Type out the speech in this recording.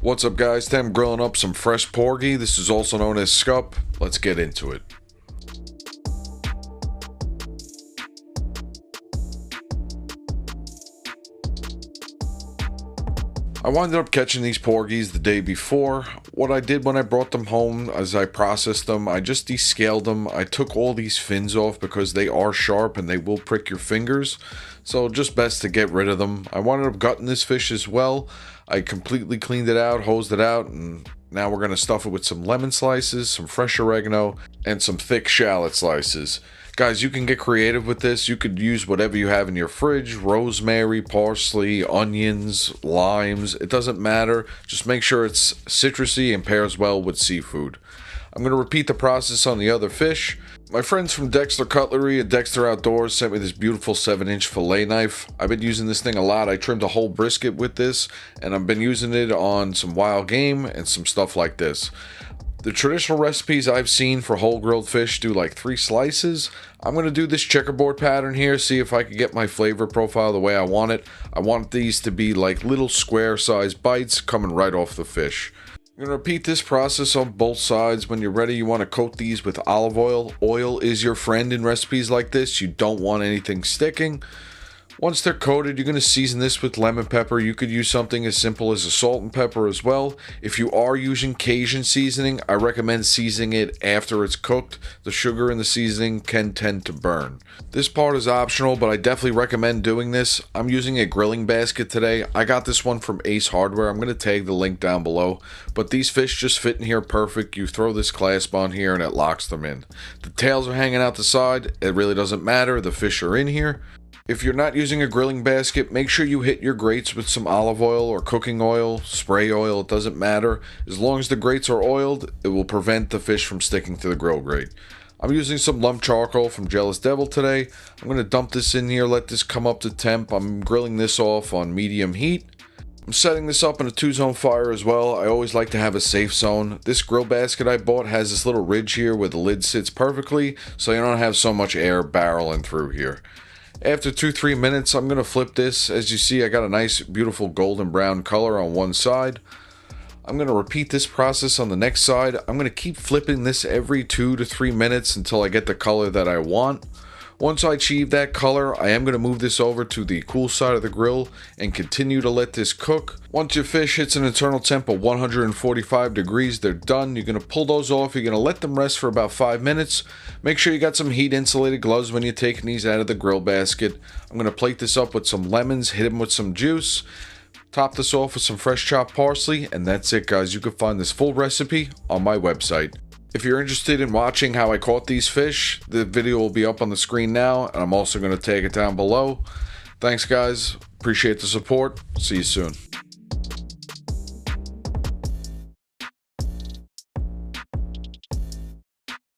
What's up guys, Temp grilling up some fresh porgy. This is also known as Scup. Let's get into it. I wound up catching these porgies the day before. What I did when I brought them home, as I processed them, I just descaled them. I took all these fins off because they are sharp and they will prick your fingers. So just best to get rid of them. I wound up gutting this fish as well. I completely cleaned it out, hosed it out, and now we're going to stuff it with some lemon slices, some fresh oregano, and some thick shallot slices. Guys, you can get creative with this. You could use whatever you have in your fridge: rosemary, parsley, onions, limes. It doesn't matter. Just make sure it's citrusy and pairs well with seafood. I'm going to repeat the process on the other fish. My friends from Dexter Cutlery at Dexter Outdoors sent me this beautiful 7-inch fillet knife. I've been using this thing a lot. I trimmed a whole brisket with this, and I've been using it on some wild game and some stuff like this. The traditional recipes I've seen for whole grilled fish do like 3 slices. I'm going to do this checkerboard pattern here, see if I can get my flavor profile the way I want it. I want these to be like little square sized bites coming right off the fish. You're going to repeat this process on both sides. When you're ready, you want to coat these with olive oil. Oil is your friend in recipes like this. You don't want anything sticking. Once they're coated, you're going to season this with lemon pepper. You could use something as simple as a salt and pepper as well. If you are using Cajun seasoning, I recommend seasoning it after it's cooked. The sugar in the seasoning can tend to burn. This part is optional, but I definitely recommend doing this. I'm using a grilling basket today. I got this one from Ace Hardware. I'm going to tag the link down below. But these fish just fit in here perfect. You throw this clasp on here and it locks them in. The tails are hanging out the side. It really doesn't matter. The fish are in here. If you're not using a grilling basket, make sure you hit your grates with some olive oil or cooking oil, spray oil, it doesn't matter. As long as the grates are oiled, it will prevent the fish from sticking to the grill grate. I'm using some lump charcoal from Jealous Devil today. I'm going to dump this in here, let this come up to temp. I'm grilling this off on medium heat. I'm setting this up in a 2-zone fire as well. I always like to have a safe zone. This grill basket I bought has this little ridge here where the lid sits perfectly, so you don't have so much air barreling through here. After 2-3 minutes, I'm going to flip this. As you see, I got a nice, beautiful golden brown color on one side. I'm going to repeat this process on the next side. I'm going to keep flipping this every 2 to 3 minutes until I get the color that I want. Once I achieve that color, I am going to move this over to the cool side of the grill and continue to let this cook. Once your fish hits an internal temp of 145 degrees, they're done. You're going to pull those off. You're going to let them rest for about 5 minutes. Make sure you got some heat insulated gloves when you're taking these out of the grill basket. I'm going to plate this up with some lemons, hit them with some juice. Top this off with some fresh chopped parsley, and that's it guys. You can find this full recipe on my website. If you're interested in watching how I caught these fish, the video will be up on the screen now, and I'm also going to tag it down below. Thanks guys, appreciate the support, see you soon.